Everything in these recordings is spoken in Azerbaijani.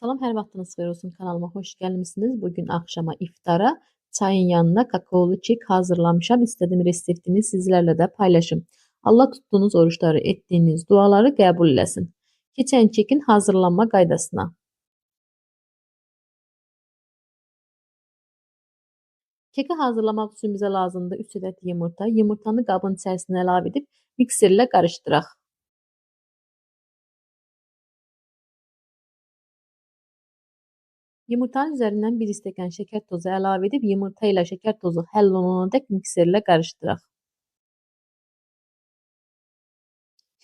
Salam, hər vaxtınız xeyir olsun. Kanalıma xoş gəlmisiniz. Bugün axşama iftara çayın yanına kakaolu kek hazırlamışam. İstədim reseptini sizlərlə də paylaşım. Allah tutduğunuz oruçları, etdiyiniz duaları qəbul eləsin. Keçən kekin hazırlanma qaydasına. Keki hazırlamaq üçün bizə lazımdır 3 ədəd yumurta. Yumurtanı qabın içərisinə əlavə edib mikserlə qarışdıraq. Yumurtanın üzərindən 1 stəkan şəkər tozu əlavə edib yumurta ilə şəkər tozu həll olunanadək mikserlə qarışdıraq.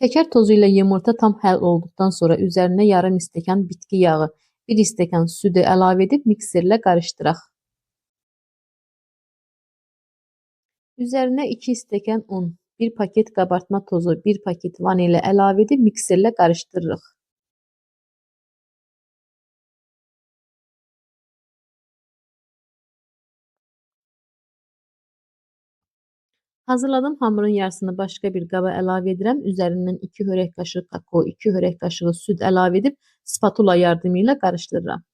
Şəkər tozu ilə yumurta tam həll olduqdan sonra üzərinə yarım stəkan bitki yağı, 1 stəkan südü əlavə edib mikserlə qarışdıraq. Üzərinə 2 stəkan un, 1 paket qabartma tozu, 1 paket vanilya əlavə edib mikserlə qarışdırırıq. Hazırladığım hamurun yarısını başqa bir qaba əlavə edirəm. Üzərindən 2 xörək qaşığı kakao, 2 xörək qaşığı süd əlavə edib spatula yardımı ilə qarışdırıram.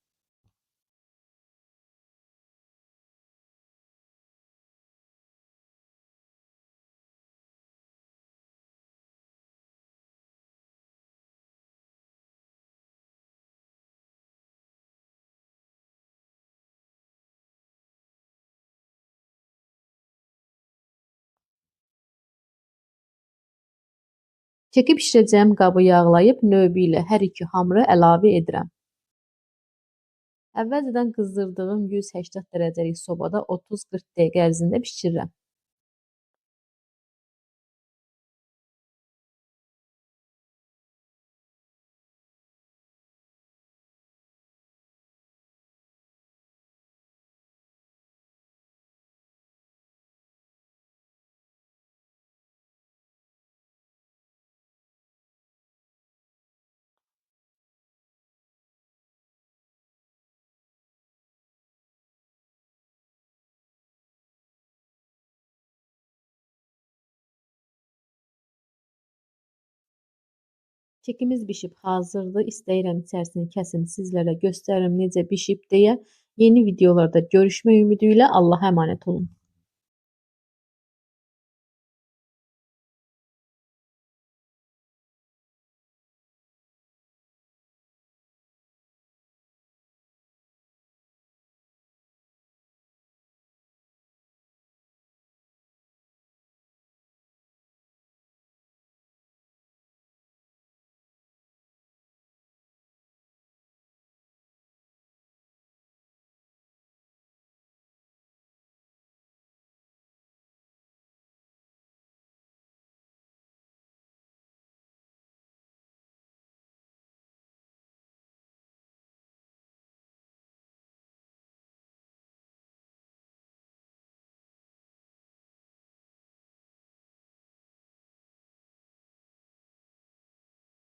Keki bişirəcəyim qabı yağlayıb növbə ilə hər iki hamuru əlavə edirəm. Əvvəlcədən qızdırdığım 180 dərəcəlik sobada 30-40 dəqiqə ərzində bişirirəm. Kekimiz bişib hazırdır. İstəyirəm içərisini kəsin sizlərə göstərim necə bişib deyə. Yeni videolarda görüşmək ümidi ilə Allaha əmanət olun.